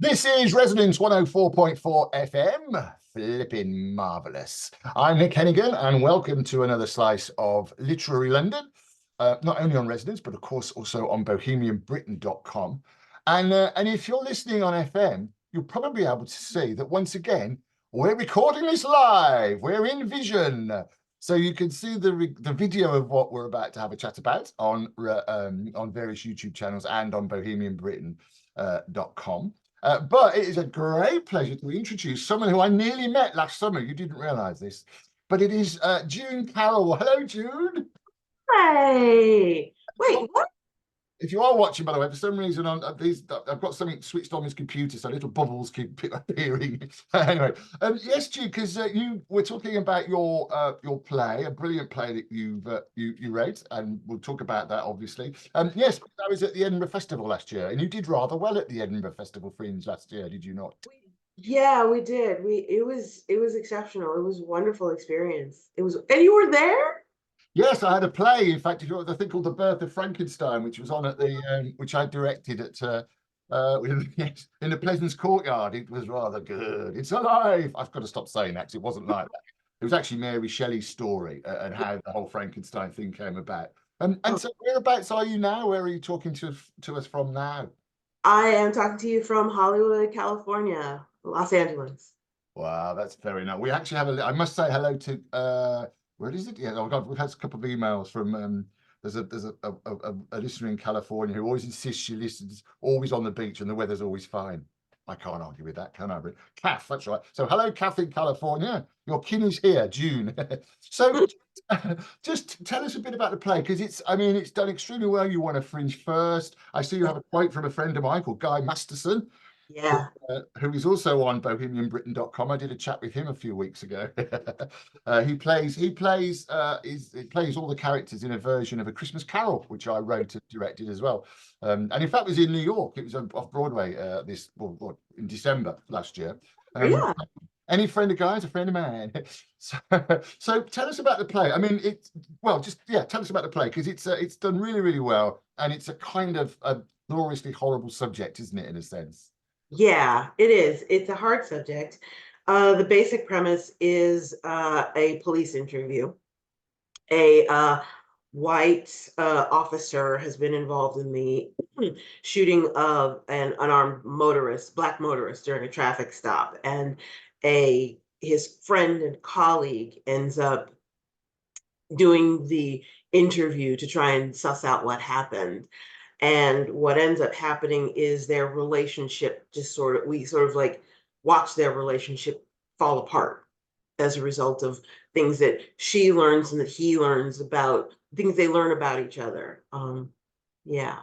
This is Resonance 104.4 FM. Flipping marvellous. I'm Nick Hennegan, and welcome to another slice of literary London, not only on Resonance, but of course also on bohemianbritain.com. And if you're listening on FM, you'll probably be able to see that once again, we're recording this live. We're in vision. So you can see the video of what we're about to have a chat about on various YouTube channels and on bohemianbritain.com. But it is a great pleasure to introduce someone who I nearly met last summer. You didn't realize this, but it is June Carryl. Hello, June. Hey, wait, what? If you are watching, by the way, for some reason on these, I've got something switched on this computer, so little bubbles keep appearing. Anyway, yes, June, because you were talking about your play, a brilliant play that you wrote, and we'll talk about that obviously. Yes, I was at the Edinburgh Festival last year, and you did rather well at the Edinburgh Festival Fringe last year, did you not? Yeah, we did. It was exceptional. It was a wonderful experience. And you were there? Yes, I had a play. In fact, a thing called The Birth of Frankenstein, which was on at the which I directed at yes, in the Pleasance Courtyard. It was rather good. It's alive. I've got to stop saying that 'cause it wasn't like that. It was actually Mary Shelley's story and how the whole Frankenstein thing came about. And Oh, so, whereabouts are you now? Where are you talking to us from now? I am talking to you from Hollywood, California, Los Angeles. Wow, that's very nice. We actually have I must say hello to where is it? Yeah, oh God, we've had a couple of emails from there's a listener in California who always insists she listens always on the beach and the weather's always fine. I can't argue with that, can I? But Kath, that's right. So hello, Kath in California. Your kin is here, June. So just tell us a bit about the play because it's done extremely well. You won a Fringe first. I see you have a quote from a friend of mine called Guy Masterson Yeah. who is also on bohemianbritain.com. I did a chat with him a few weeks ago. He plays all the characters in a version of A Christmas Carol, which I wrote and directed as well. And in fact, it was in New York. It was off Broadway in December last year. Um, Yeah. any friend of Guy's a friend of mine. So, so tell us about the play. I mean, tell us about the play because it's done really, really well, and it's a kind of a gloriously horrible subject, isn't it, in a sense? Yeah, it is. It's a hard subject. The basic premise is a police interview. A white officer has been involved in the shooting of an unarmed motorist, black motorist, during a traffic stop, and a his friend and colleague ends up doing the interview to try and suss out what happened. And what ends up happening is their relationship just we sort of like watch their relationship fall apart as a result of things that she learns and that he learns about things they learn about each other. Yeah.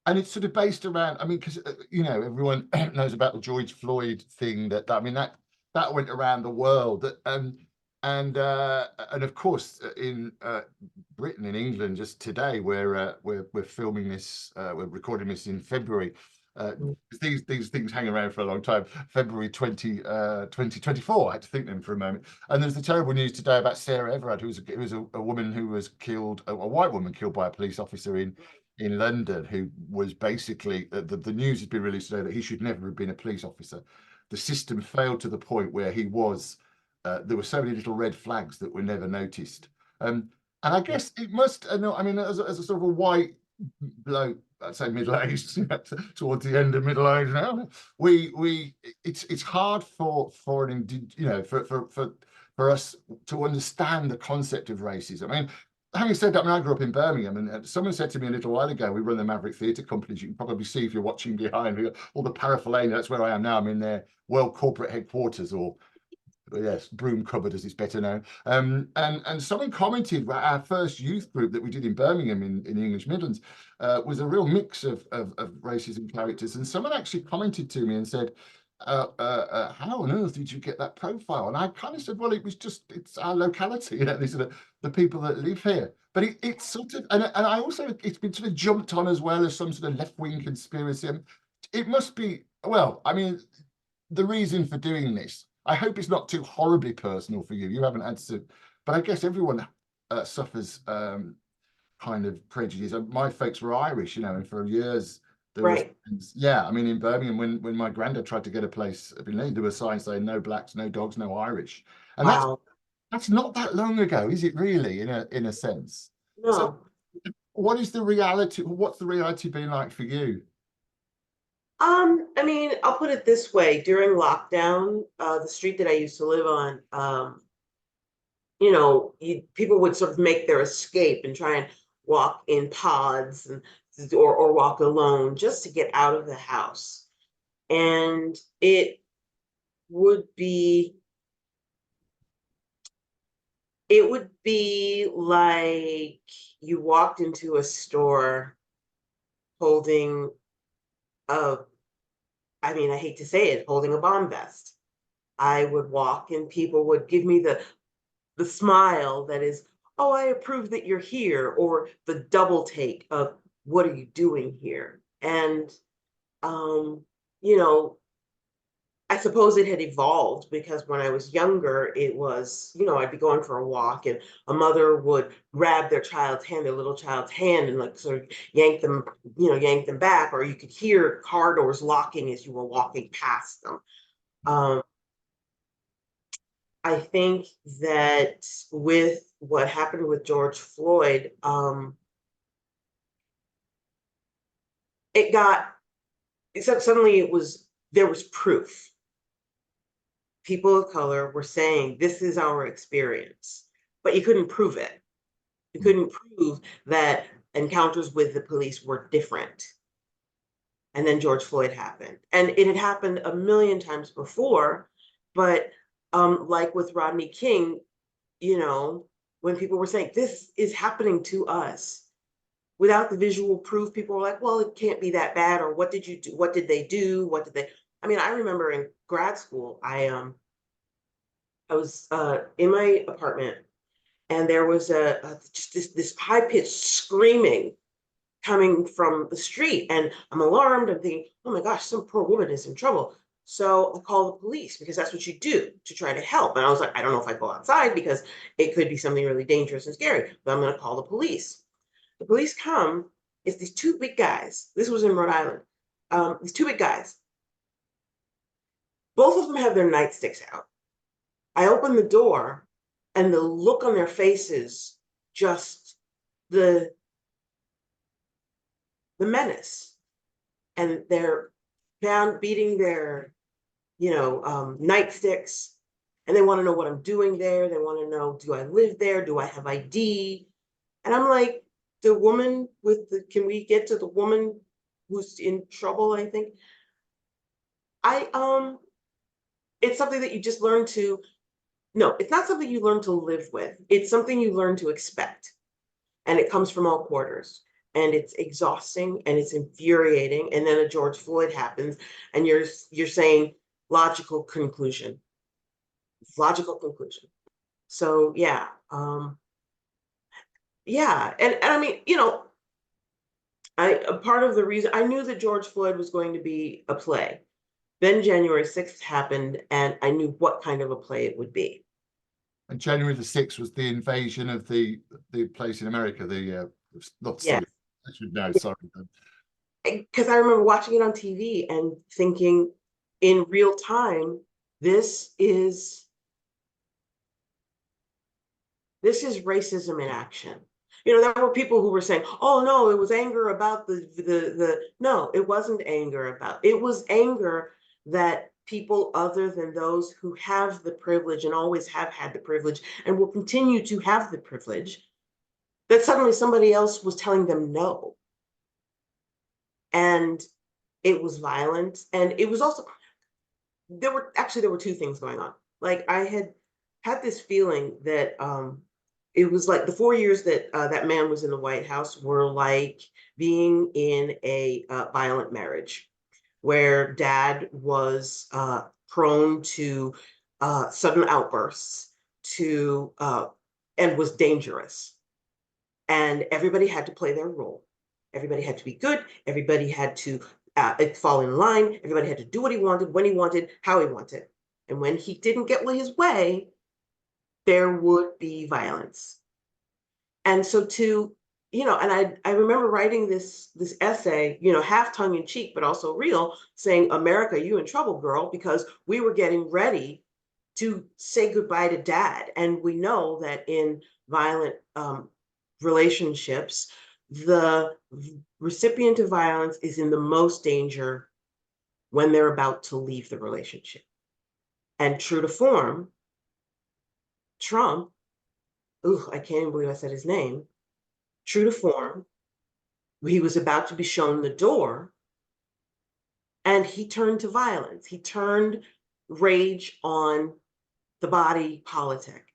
And it's sort of based around, I mean, because everyone knows about the George Floyd thing that went around the world. And of course in Britain, in England, just today we're filming this, we're recording this in February. These things hang around for a long time. February 2024. I had to think them for a moment. And there's the terrible news today about Sarah Everard, who was a woman who was killed, a white woman killed by a police officer in London, who was basically the news has been released today that he should never have been a police officer. The system failed to the point where he was. There were so many little red flags that were never noticed. And I guess it must. No, I mean, as a sort of a white bloke, I'd say middle-aged, towards the end of middle age now. It's hard for an for us to understand the concept of racism. I mean, having said that, I mean, I grew up in Birmingham, and someone said to me a little while ago, we run the Maverick Theatre Companies. You can probably see if you're watching behind me, all the paraphernalia. That's where I am now. I'm in their world corporate headquarters, or yes, broom cupboard as it's better known. And someone commented that our first youth group that we did in Birmingham in the English Midlands was a real mix of races and characters. And someone actually commented to me and said, how on earth did you get that profile? And I kind of said, well, it's our locality. These are the people that live here. But it's sort of, and I also, it's been sort of jumped on as well as some sort of left-wing conspiracy. It must be, well, I mean, the reason for doing this, I hope it's not too horribly personal for you. You haven't had to, but I guess everyone suffers kind of prejudice. My folks were Irish, and for years there were Right. signs. Yeah, I mean, in Birmingham, when my granddad tried to get a place, I mean, there were signs saying no blacks, no dogs, no Irish, and Wow. that's not that long ago, is it really? In a sense. So, No. what is the reality? What's the reality been like for you? I mean, I'll put it this way. During lockdown, the street that I used to live on, people would sort of make their escape and try and walk in pods and or walk alone just to get out of the house. And would be it would be like you walked into a store holding a, I mean, I hate to say it, holding a bomb vest. I would walk and people would give me the smile that is, oh, I approve that you're here, or the double take of what are you doing here? And um, you know, I suppose it had evolved because when I was younger, it was, I'd be going for a walk and a mother would grab their little child's hand and like sort of yank them back, or you could hear car doors locking as you were walking past them. Um, I think that with what happened with George Floyd, it got, except suddenly there was proof. People of color were saying, this is our experience, but you couldn't prove it. You couldn't prove that encounters with the police were different. And then George Floyd happened. And it had happened a million times before, but like with Rodney King, when people were saying, this is happening to us, without the visual proof, people were like, well, it can't be that bad, or what did you do? What did they do? I mean, I remember in grad school, I was in my apartment and there was just this high pitched screaming coming from the street, and I'm alarmed. I'm thinking, oh my gosh, some poor woman is in trouble. So I call the police because that's what you do to try to help. And I was like, I don't know if I go outside because it could be something really dangerous and scary, but I'm going to call the police. The police come. It's these two big guys. This was in Rhode Island. These two big guys. Both of them have their nightsticks out. I open the door, and the look on their faces, just the the menace, and they're down beating their nightsticks, and they want to know what I'm doing there. They want to know, do I live there? Do I have ID? And I'm like, can we get to the woman who's in trouble? I think I it's something that you just learn to no, it's not something you learn to live with. It's something you learn to expect. And it comes from all quarters. And it's exhausting and it's infuriating. And then a George Floyd happens, and you're saying logical conclusion. Logical conclusion. So yeah. And I mean, a part of the reason I knew that George Floyd was going to be a play. Then January 6th happened, and I knew what kind of a play it would be. And January the 6th was the invasion of the place in America. Not Yeah. sorry, I should know. Sorry. Because I remember watching it on TV and thinking in real time, this is racism in action. There were people who were saying, "Oh no, it was anger about the." No, it wasn't anger about. It was anger that people other than those who have the privilege and always have had the privilege and will continue to have the privilege, that suddenly somebody else was telling them no. And it was violent, and it was also, there were two things going on. Like, I had this feeling that it was like the 4 years that that man was in the White House were like being in a violent marriage, where dad was prone to sudden outbursts, to and was dangerous, and everybody had to play their role. Everybody had to be good. Everybody had to fall in line. Everybody had to do what he wanted, when he wanted, how he wanted. And when he didn't get his way, there would be violence. And so and I remember writing this essay, half tongue in cheek, but also real, saying, America, you in trouble, girl, because we were getting ready to say goodbye to dad. And we know that in violent relationships, the recipient of violence is in the most danger when they're about to leave the relationship. And true to form, Trump, ooh, I can't even believe I said his name. True to form, he was about to be shown the door, and he turned to violence. He turned rage on the body politic.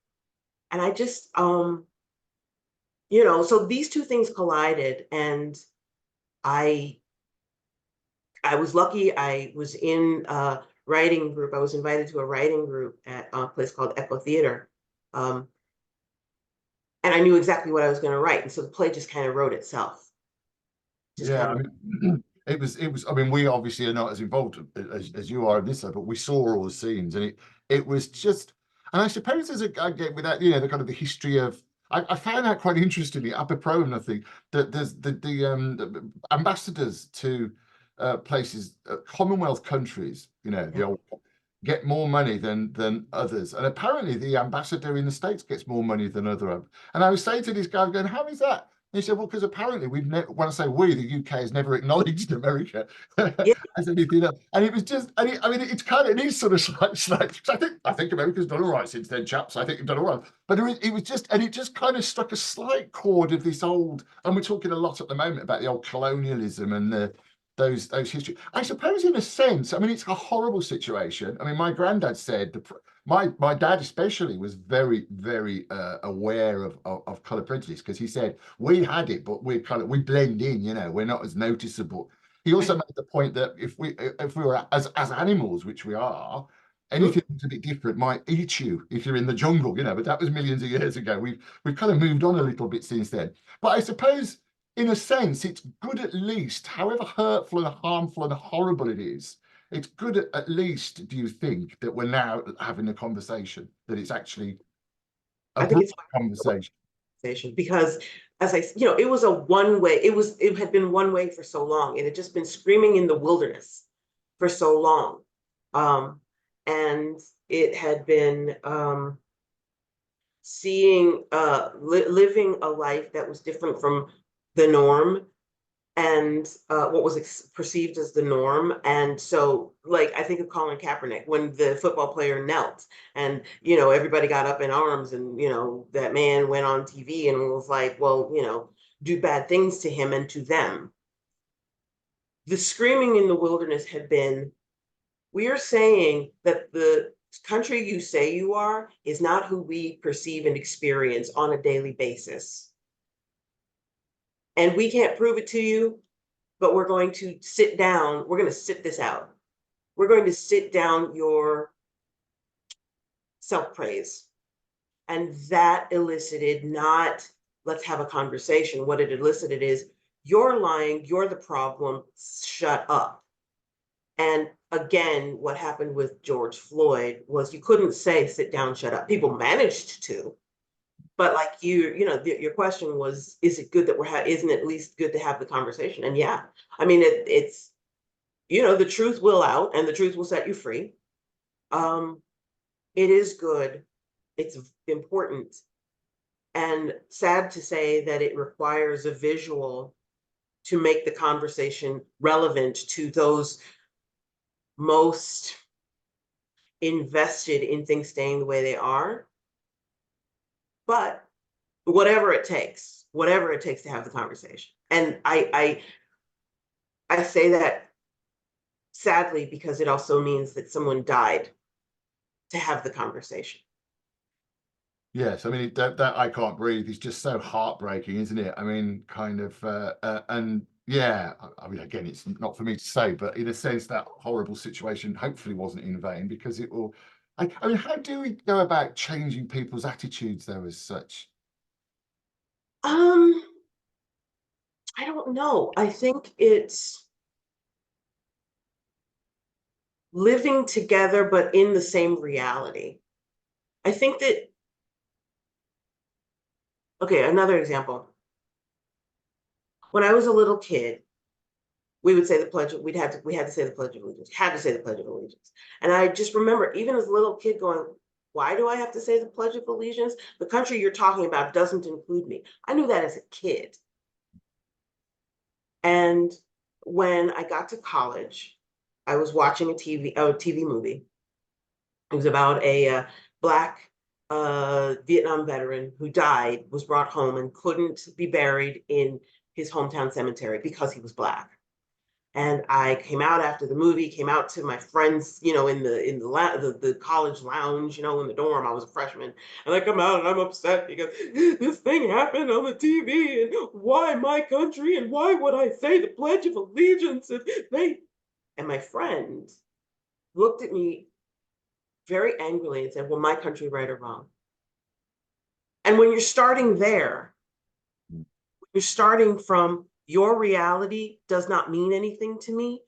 And I just, so these two things collided, and I I was lucky. I was in a writing group. I was invited to a writing group at a place called Echo Theater. Um, and I knew exactly what I was going to write. And so the play just kind of wrote itself. Just Yeah, kind I of. mean, it was. I mean, we obviously are not as involved as you are in this, but we saw all the scenes, and it was just. And I suppose there's I get with that, the kind of the history of. I found out quite interestingly, upper pro, and I think that there's the ambassadors to places, Commonwealth countries, the Yeah. old get more money than others, and apparently the ambassador in the States gets more money than other. And I was saying to this guy, going, "How is that?" He said, well, because apparently we've never, when I say we, the UK has never acknowledged America Yeah. as anything else. And it was just, I mean, it's kind of, it is sort of slight. I think America's done all right since then, chaps. I think they've done all right. But it was just, and it just kind of struck a slight chord of this old, and we're talking a lot at the moment about the old colonialism and those history. I suppose in a sense, I mean, it's a horrible situation. I mean, my granddad said my dad especially was very, very aware of color prejudice, because he said we had it, but we blend in, we're not as noticeable. He also Right. made the point that if we were as animals, which we are, Mhm. anything that's a bit different might eat you if you're in the jungle, but that was millions of years ago. We've kind of moved on a little bit since then. But I suppose in a sense, it's good at least, however hurtful and harmful and horrible it is, it's good at least, do you think, that we're now having a conversation, that it's actually a I think broad it's conversation? conversation because it was a one way, it had been one way for so long. It had just been screaming in the wilderness for so long. And it had been living a life that was different from the norm, and what was perceived as the norm. And so, like, I think of Colin Kaepernick when the football player knelt, and everybody got up in arms, and that man went on TV and was like, well, do bad things to him and to them. The screaming in the wilderness had been, we are saying that the country you say you are is not who we perceive and experience on a daily basis. And we can't prove it to you, but we're going to sit down. We're going to sit this out. We're going to sit down your self praise. And that elicited not, let's have a conversation. What it elicited is, you're lying, you're the problem, shut up. And again, what happened with George Floyd was you couldn't say, sit down, shut up. People managed to, but like your question was, is it good that isn't it at least good to have the conversation? And yeah, I mean, it's, the truth will out, and the truth will set you free. It is good. It's important, and sad to say that it requires a visual to make the conversation relevant to those most invested in things staying the way they are. But whatever it takes to have the conversation. And I say that sadly because it also means that someone died to have the conversation. Yes, I mean that I can't breathe is just so heartbreaking, isn't it? I mean, kind of, and yeah, I mean, again, it's not for me to say, but in a sense, that horrible situation hopefully wasn't in vain, because it will. I mean, how do we go about changing people's attitudes though, as such? Um, I don't know. I think it's living together, but in the same reality. I think that, okay, another example. When I was a little kid, we would say the pledge. We had to say the Pledge of Allegiance. Had to say the Pledge of Allegiance. And I just remember, even as a little kid, going, "Why do I have to say the Pledge of Allegiance? The country you're talking about doesn't include me." I knew that as a kid. And when I got to college, I was watching a TV movie. It was about a Black Vietnam veteran who died, was brought home, and couldn't be buried in his hometown cemetery because he was Black. And I came out after the movie, came out to my friends, in the college lounge, in the dorm. I was a freshman, and I come out and I'm upset because this thing happened on the TV, and why my country, and why would I say the Pledge of Allegiance? And my friend looked at me very angrily and said, "Well, my country, right or wrong?" And when you're starting there, you're starting from your reality does not mean anything to me,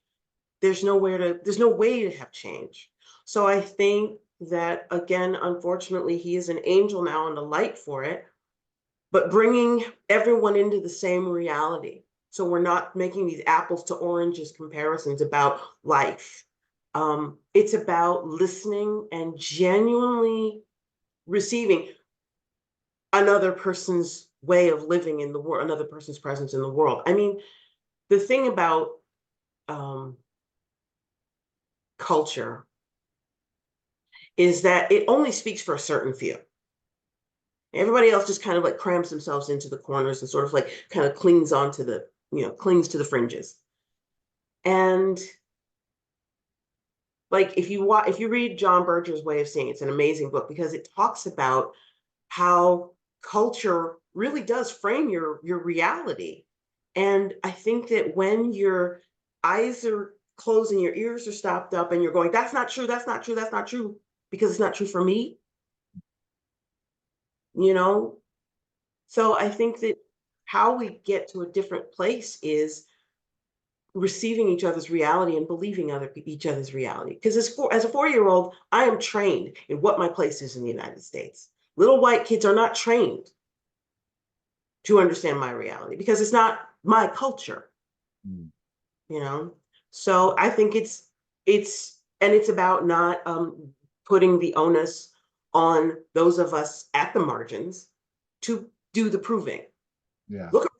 there's no way to have change. So I think that, again, unfortunately, he is an angel now and a light for it, but bringing everyone into the same reality. So we're not making these apples to oranges comparisons about life. It's about listening and genuinely receiving another person's way of living in the world, another person's presence in the world. I mean, the thing about um, culture is that it only speaks for a certain few. Everybody else just kind of like crams themselves into the corners and sort of like kind of clings to the fringes. And like if you read John Berger's Way of Seeing, it's an amazing book because it talks about how culture really does frame your reality. And I think that when your eyes are closed and your ears are stopped up and you're going, "That's not true, that's not true, that's not true," because it's not true for me, you know? So I think that how we get to a different place is receiving each other's reality and believing each other's reality. Because as a 4-year-old, I am trained in what my place is in the United States. Little white kids are not trained to understand my reality because it's not my culture, Mm. you know? So I think it's about not putting the onus on those of us at the margins to do the proving. Yeah. Look,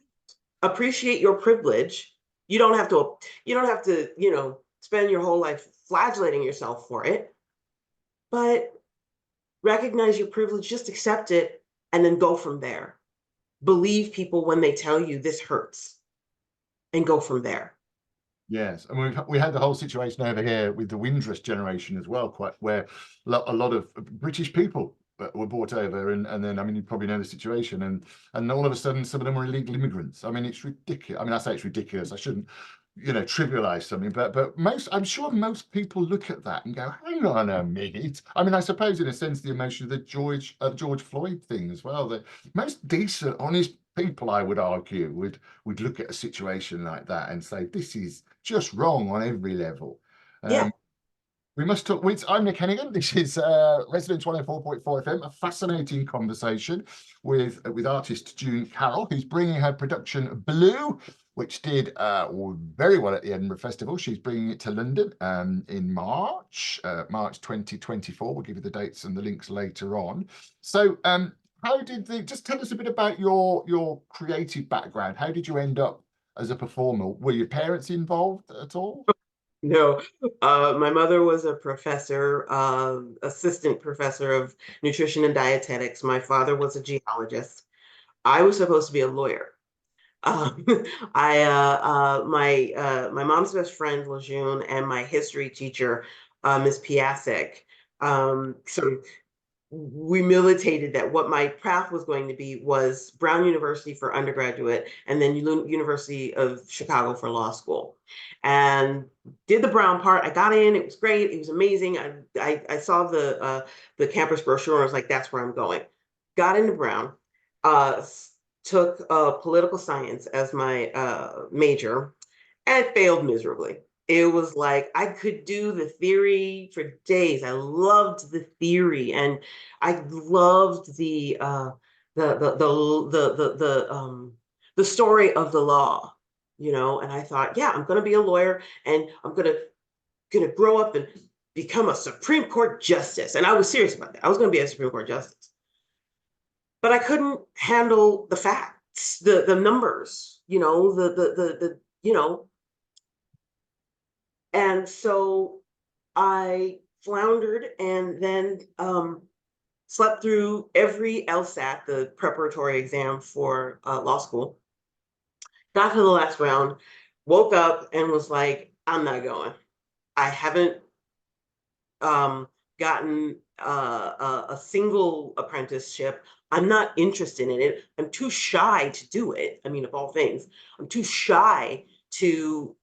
appreciate your privilege. You don't have to spend your whole life flagellating yourself for it, but recognize your privilege, just accept it, and then go from there. Believe people when they tell you this hurts, and go from there. Yes, and we had the whole situation over here with the Windrush generation as well, quite where a lot of British people were brought over, and then I mean you probably know the situation, and all of a sudden some of them were illegal immigrants. I mean it's ridiculous. I mean I say it's ridiculous. I shouldn't trivialize something, but I'm sure most people look at that and go, "Hang on a minute." I mean I suppose in a sense the emotion of the George Floyd thing as well. The most decent, honest people, I would argue, would look at a situation like that and say, "This is just wrong on every level." Yeah. We must talk with, I'm Nick Hennegan. This is Residence 104.4 FM, a fascinating conversation with artist June Carryl, who's bringing her production Blue, which did very well at the Edinburgh Festival. She's bringing it to London in March 2024. We'll give you the dates and the links later on. So just tell us a bit about your creative background. How did you end up as a performer? Were your parents involved at all? No, my mother was a professor, assistant professor of nutrition and dietetics. My father was a geologist. I was supposed to be a lawyer. Um, my mom's best friend was June, and my history teacher, Miss Piasek, sort of we militated that what my path was going to be was Brown University for undergraduate and then University of Chicago for law school. And did the Brown part. I got in, it was great, it was amazing. I saw the campus brochure and I was like, that's where I'm going. Got into Brown, uh, took political science as my major and failed miserably. It was like I could do the theory for days. I loved the theory, and I loved the the story of the law, you know. And I thought, yeah, I'm going to be a lawyer, and I'm going to grow up and become a Supreme Court justice. And I was serious about that. I was going to be a Supreme Court justice, but I couldn't handle the facts, the numbers, you know, the you know. And so I floundered, and then slept through every LSAT, the preparatory exam for law school. Got to the last round, woke up and was like, I'm not going. I haven't gotten a single apprenticeship. I'm not interested in it. I'm too shy to do it. I mean, of all things, I'm too shy to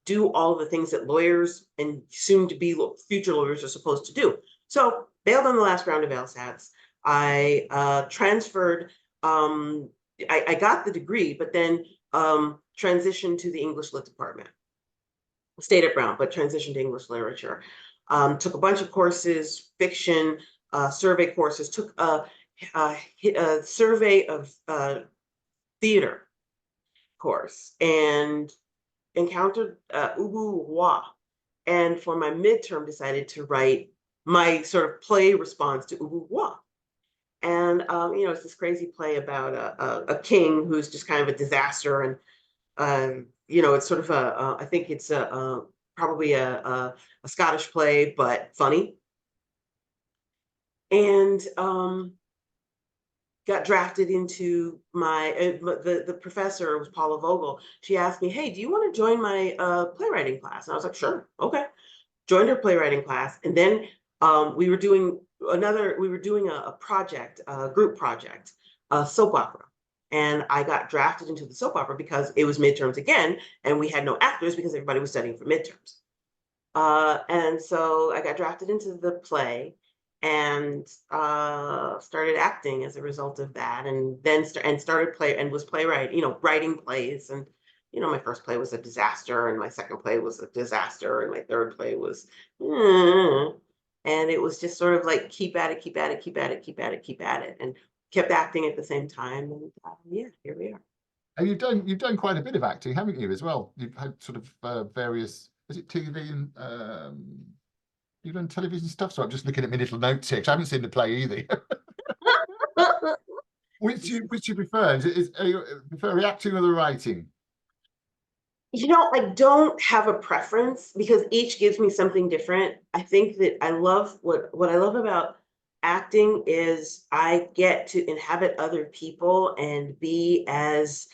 do all the things that lawyers and soon to be future lawyers are supposed to do. So bailed on the last round of LSATs. I transferred. I got the degree, but then transitioned to the English Lit department. Stayed at Brown, but transitioned to English literature. Took a bunch of courses, fiction, survey courses, took a survey of theater course, and encountered Ubu Hua. And for my midterm, decided to write my sort of play response to Ubu Hua. And you know, it's this crazy play about a king who's just kind of a disaster, and you know, it's sort of I think it's probably a Scottish play, but funny. And got drafted into my, the professor was Paula Vogel. She asked me, hey, do you want to join my playwriting class? And I was like, sure, okay. Joined her playwriting class. And then we were doing a project, a group project, a soap opera. And I got drafted into the soap opera because it was midterms again, and we had no actors because everybody was studying for midterms. And so I got drafted into the play, and started acting as a result of that, and then started play and was playwright, you know, writing plays. And you know, my first play was a disaster, and my second play was a disaster, and my third play was, and it was just sort of like keep at it, keep at it, keep at it, keep at it, keep at it, and kept acting at the same time. And yeah, here we are. And you've done quite a bit of acting, haven't you, as well? You've had sort of various, is it TV and you've done television stuff? So I'm just looking at my little notes here, 'cause I haven't seen the play either. Which you prefer? You prefer the acting or the writing? You know, I don't have a preference because each gives me something different. I think that I love what I love about acting is I get to inhabit other people and be as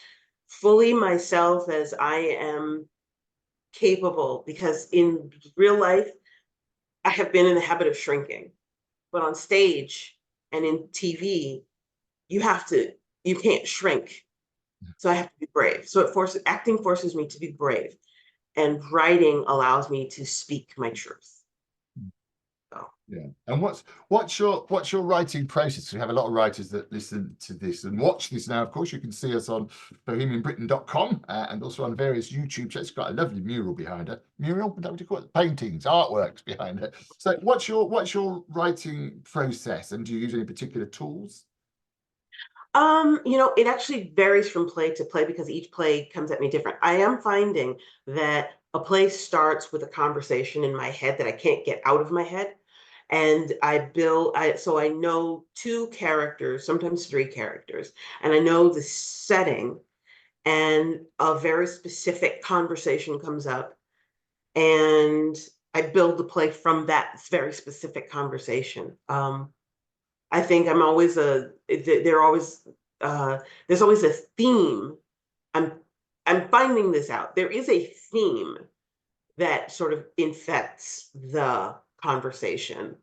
fully myself as I am capable, because in real life I have been in the habit of shrinking. But on stage and in TV, you can't shrink. So I have to be brave. So acting forces me to be brave, and writing allows me to speak my truth. So. Yeah. And what's your writing process? We have a lot of writers that listen to this and watch this now. Of course, you can see us on bohemianbritain.com and also on various YouTube channels. It's got a lovely mural behind her. Mural? What do you call it? Paintings, artworks behind her. So what's your writing process, and do you use any particular tools? You know, it actually varies from play to play because each play comes at me different. I am finding that a play starts with a conversation in my head that I can't get out of my head. And so I know two characters, sometimes three characters, and I know the setting, and a very specific conversation comes up, and I build the play from that very specific conversation. I think I'm always there always there's always a theme. I'm I'm finding this out. There is a theme that sort of infects the conversation.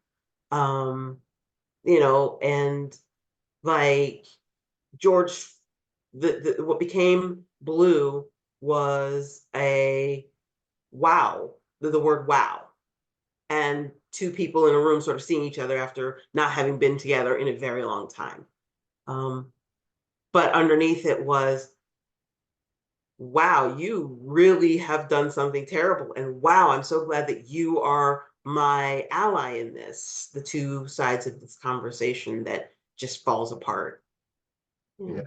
Um, you know, and like George, the what became Blue was a wow, the word wow, and two people in a room sort of seeing each other after not having been together in a very long time. Um, but underneath it was, wow, you really have done something terrible. And wow, I'm so glad that you are my ally in this. The two sides of this conversation that just falls apart. Yeah.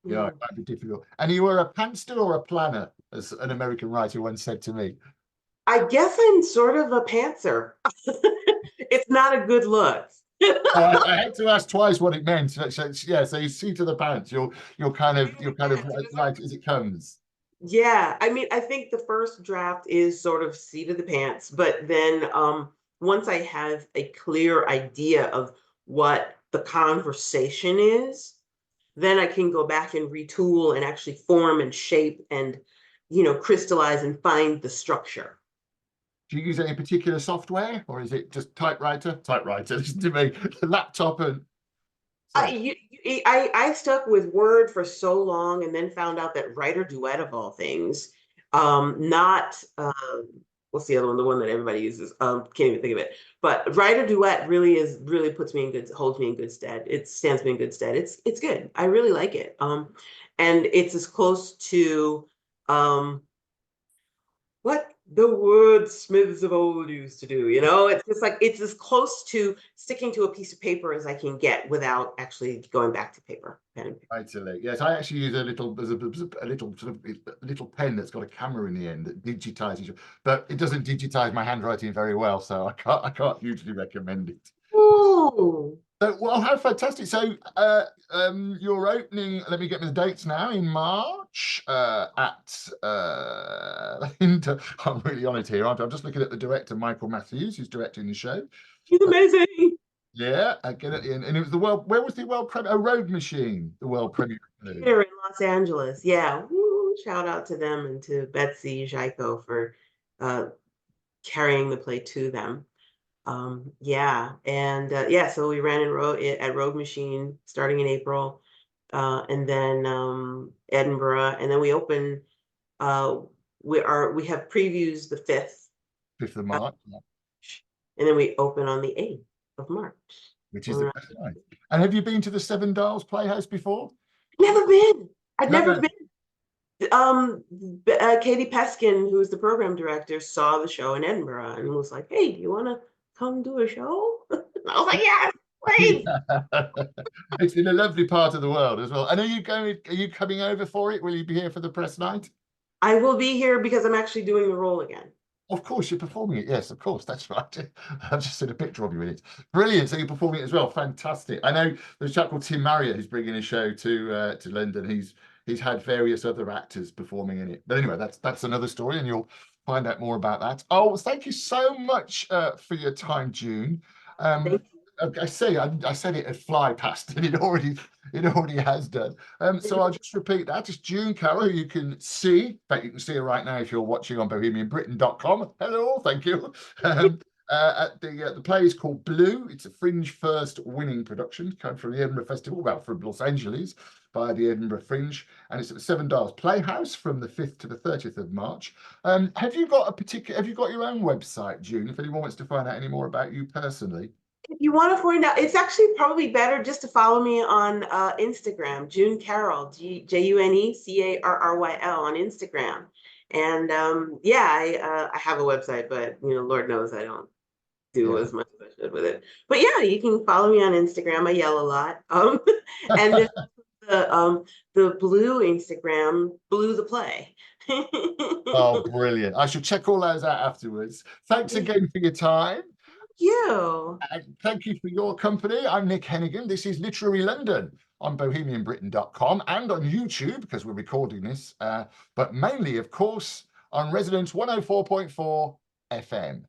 Yeah. Yeah, it might be difficult. And you were a pantster or a planner, as an American writer once said to me. I guess I'm sort of a pantser. It's not a good look. I had to ask twice what it meant. Yeah, so you see to the pants. You're kind of right as it comes. Yeah, I mean, I think the first draft is sort of seat of the pants, but then once I have a clear idea of what the conversation is, then I can go back and retool and actually form and shape and, crystallize and find the structure. Do you use any particular software, or is it just typewriter? Typewriter, listen to me. Laptop and I, so. I stuck with Word for so long and then found out that Writer Duet of all things, not what's the other one, the one that everybody uses? Can't even think of it. But Writer Duet really puts me in good, holds me in good stead. It stands me in good stead. It's good. I really like it. And it's as close to what the wordsmiths of old used to do. It's just like it's as close to sticking to a piece of paper as I can get without actually going back to paper, pen and paper. Totally. Yes, I actually use a little sort of a little pen that's got a camera in the end that digitizes, but it doesn't digitize my handwriting very well, so I can't hugely recommend it. Ooh. So, well, how fantastic! So, you're opening. Let me get me the dates now. In March, I'm really honoured here, aren't I? I'm just looking at the director, Michael Matthews, who's directing the show. He's amazing. Yeah, I get it. And it was the world. Where was the world premiere? Oh, Road Machine, the world premiere. Theater in Los Angeles. Yeah. Woo, shout out to them and to Betsy Jaiko for uh, carrying the play to them. Yeah. And yeah, so we ran at Rogue Machine starting in April. And then Edinburgh. And then we open uh we have previews the 5th, 5th of uh, March, and then we open on the 8th of March. which is the best night. And have you been to the Seven Dials Playhouse before? Never been. I'd No, never no. been. Katie Peskin, who's the program director, saw the show in Edinburgh and was like, "Hey, do you want to come do a show?" I was like, "Yes, please." It's in a lovely part of the world as well. And are you coming over for it? Will you be here for the press night? I will be here because I'm actually doing the role again. Of course, you're performing it. Yes, of course. That's right. I've just seen a picture of you in it. Brilliant. So you're performing it as well. Fantastic. I know there's a chap called Tim Marriott who's bringing a show to London. He's had various other actors performing in it. But anyway, that's another story, and you'll find out more about that. Oh, thank you so much for your time, June. Thank Um, I said it had fly past, and it already has done. So I'll just repeat that. It's June Carroll, who you can see. In fact, you can see her right now if you're watching on BohemianBritain.com. Hello, thank you. The play is called Blue. It's a Fringe First winning production, coming from the Edinburgh Festival, well, from Los Angeles, by the Edinburgh Fringe, and it's at the Seven Dials Playhouse from the 5th to the 30th of March. Have you got your own website, June, if anyone wants to find out any more about you personally? If you want to find out, it's actually probably better just to follow me on Instagram, June Carryl, JUNECARRYL on Instagram. And yeah, I have a website, but Lord knows I don't do Yeah. as much as I should with it. But yeah, you can follow me on Instagram. I yell a lot. And there's the Blue Instagram, Blue the Play. Oh, brilliant. I shall check all those out afterwards. Thanks Thank again for your time. you. And thank you for your company. I'm Nick Hennegan. This is Literary London on BohemianBritain.com and on YouTube, because we're recording this, but mainly, of course, on Resonance 104.4 FM.